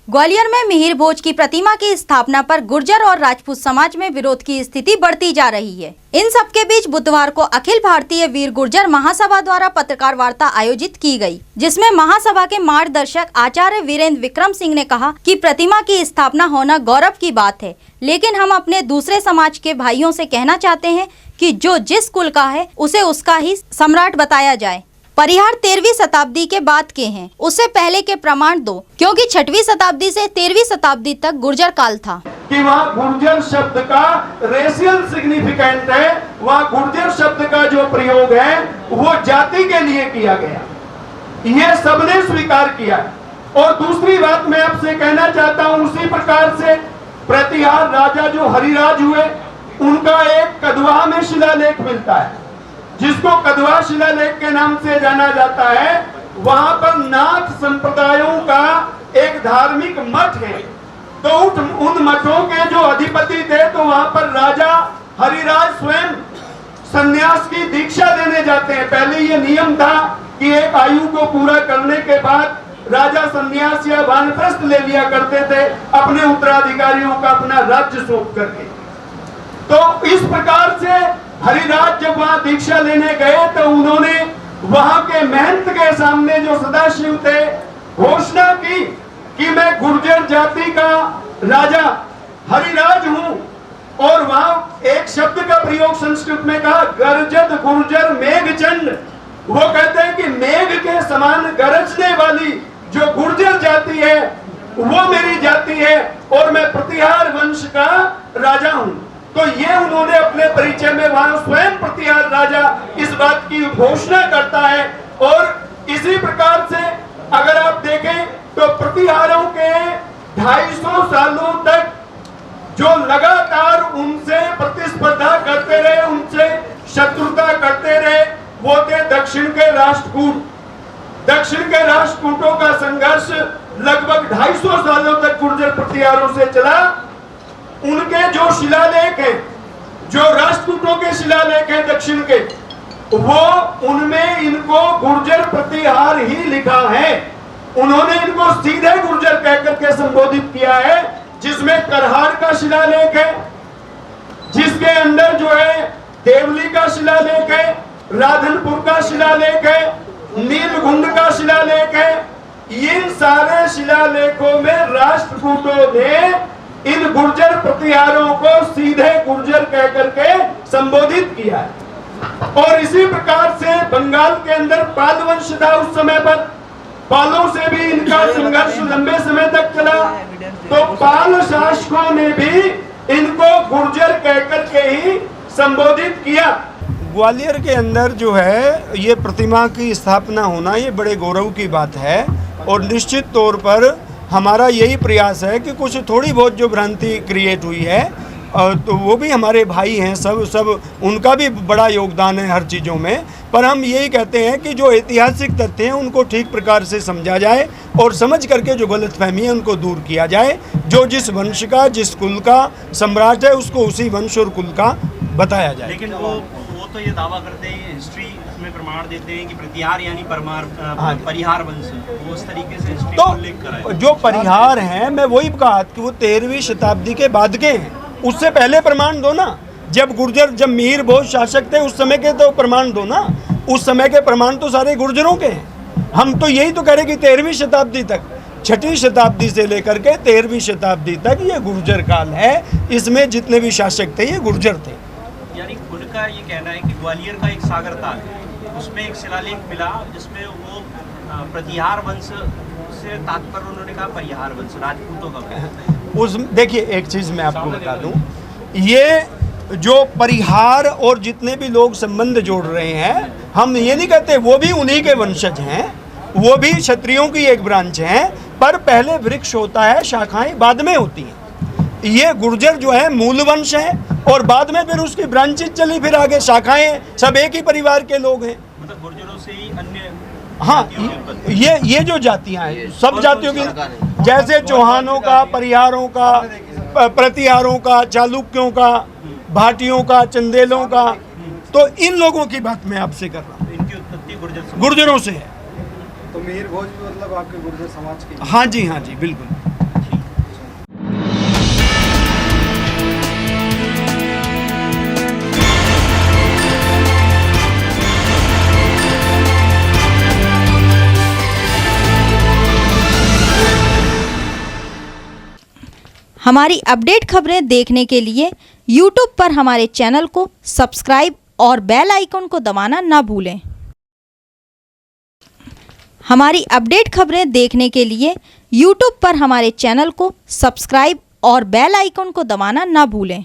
ग्वालियर में मिहिर भोज की प्रतिमा की स्थापना पर गुर्जर और राजपूत समाज में विरोध की स्थिति बढ़ती जा रही है। इन सबके बीच बुधवार को अखिल भारतीय वीर गुर्जर महासभा द्वारा पत्रकार वार्ता आयोजित की गई, जिसमें महासभा के मार्गदर्शक आचार्य वीरेंद्र विक्रम सिंह ने कहा कि प्रतिमा की स्थापना होना गौरव की बात है, लेकिन हम अपने दूसरे समाज के भाइयों से कहना चाहते हैं कि जो जिस कुल का है उसे उसका ही सम्राट बताया जाए। परिहार 13वीं शताब्दी के बाद के हैं, उससे पहले के प्रमाण दो, क्योंकि 6वीं शताब्दी से 13वीं शताब्दी तक गुर्जर काल था कि वहाँ गुर्जर शब्द का रेशियल सिग्निफिकेंट है। वहाँ गुर्जर शब्द का जो प्रयोग है वो जाति के लिए किया गया, ये सबने स्वीकार किया। और दूसरी बात मैं आपसे कहना चाहता हूँ, उसी प्रकार से प्रतिहार राजा जो हरिराज हुए, उनका एक कदवा में शिलालेख मिलता है, जिसको कदवा शिलालेख के नाम से जाना जाता है। वहां पर नाथ संप्रदायों का एक धार्मिक मठ है, तो उन मठों के जो अधिपति थे, तो वहां पर राजा हरिराज स्वयं सन्यास की दीक्षा देने जाते हैं। पहले ये नियम था कि एक आयु को पूरा करने के बाद राजा सन्यास या वानप्रस्थ ले लिया करते थे, अपने उत्तराधिकारियों का अपना राज्य सौंप करके। तो इस प्रकार से हरिराज जब वहां दीक्षा लेने गए तो उन्होंने वहां के महंत के सामने जो सदाशिव थे घोषणा की कि मैं गुर्जर जाति का राजा हरिराज हूं। और वहां एक शब्द का प्रयोग संस्कृत में कहा, गर्जद गुर्जर मेघचंड। वो कहते हैं कि मेघ के समान गरजने वाली जो गुर्जर जाति है वो मेरी जाति है और मैं प्रतिहार वंश का राजा हूं। तो ये उन्होंने अपने परिचय में वहां स्वयं प्रतिहार राजा इस बात की घोषणा करता है। और इसी प्रकार से अगर आप देखें तो प्रतिहारों के 250 सालों तक जो लगातार उनसे प्रतिस्पर्धा करते रहे, उनसे शत्रुता करते रहे, वो थे दक्षिण के राष्ट्रकूट। दक्षिण के राष्ट्रकूटों का संघर्ष लगभग 250 सालों तक गुर्जर प्रतिहारों से चला। उनके जो शिलालेख हैं, जो राष्ट्रकूटों के शिलालेख हैं दक्षिण के, वो उनमें इनको गुर्जर प्रतिहार ही लिखा है। उन्होंने इनको सीधे गुर्जर कहकर के संबोधित किया है, जिसमें करहार का शिलालेख है, जिसके अंदर जो है देवली का शिलालेख है, राधनपुर का शिलालेख है, नीलगुंड का शिलालेख है। इन सारे शिलालेखों में राष्ट्रकूटों ने इन गुर्जर प्रतिहारों को सीधे गुर्जर कहकर के संबोधित किया है। और इसी प्रकार से बंगाल के अंदर पाल वंश था उस समय पर, पालों से भी इनका संघर्ष लंबे समय तक चला। तो पाल शासकों ने भी इनको गुर्जर कहकर के ही संबोधित किया। ग्वालियर के अंदर जो है ये प्रतिमा की स्थापना होना ये बड़े गौरव की बात है। और निश्चित तौर पर हमारा यही प्रयास है कि कुछ थोड़ी बहुत जो भ्रांति क्रिएट हुई है, तो वो भी हमारे भाई हैं, सब उनका भी बड़ा योगदान है हर चीज़ों में। पर हम यही कहते हैं कि जो ऐतिहासिक तथ्य हैं उनको ठीक प्रकार से समझा जाए और समझ करके जो गलतफहमी है उनको दूर किया जाए। जो जिस वंश का, जिस कुल का सम्राट है, उसको उसी वंश और कुल का बताया जाए। लेकिन वो तो ये दावा करते हैं, हिस्ट्री में प्रमाण देते हैं कि प्रतिहार यानी परिहार वंश, वो उस तरीके से हिस्ट्री तो उल्लेख करा है। जो परिहार हैं, मैं वही कहा कि वो 13वीं शताब्दी के बाद के हैं, उससे पहले प्रमाण दो ना। जब मिहिर भोज शासक थे उस समय के तो प्रमाण दो ना। उस समय के प्रमाण तो सारे गुर्जरों के हैं। हम तो यही तो कह रहे कि 13वीं शताब्दी तक, 6वीं शताब्दी से लेकर के 13वीं शताब्दी तक ये गुर्जर काल है। इसमें जितने भी शासक थे ये गुर्जर थे। यानी उनका ये कहना है कि ग्वालियर का एक सागर ताल है, उसमें एक शिलालेख मिला जिसमें वो प्रतिहार वंश से तात्पर्य उन्होंने कहा परिहार वंश, राजपूतों का। उस देखिए एक चीज़ मैं आपको बता दूं, ये जो परिहार और जितने भी लोग संबंध जोड़ रहे हैं, हम ये नहीं कहते वो भी उन्हीं के वंशज हैं, वो भी क्षत्रियों की एक ब्रांच हैं। पर पहले वृक्ष होता है, शाखाएं बाद में होती हैं। ये गुर्जर जो है मूल वंश है और बाद में फिर उसकी ब्रांचेज चली, फिर आगे शाखाएं, सब एक ही परिवार के लोग हैं। मतलब गुर्जरों से ही अन्य, हाँ, ये जो जातियां हैं सब जातियों की, जैसे चौहानों का, परिहारों का, प्रतिहारों का, चालुक्यों का, भाटियों का, चंदेलों का, तो इन लोगों की बात मैं आपसे कर रहा हूँ। इनकी उत्पत्ति गुर्जरों से है। तो मिहिर भोज भी मतलब आपके गुर्जर समाज के? हाँ जी, बिल्कुल। हमारी अपडेट खबरें देखने के लिए YouTube पर हमारे चैनल को सब्सक्राइब और बेल आइकन को दबाना ना भूलें। हमारी अपडेट खबरें देखने के लिए YouTube पर हमारे चैनल को सब्सक्राइब और बेल आइकन को दबाना ना भूलें।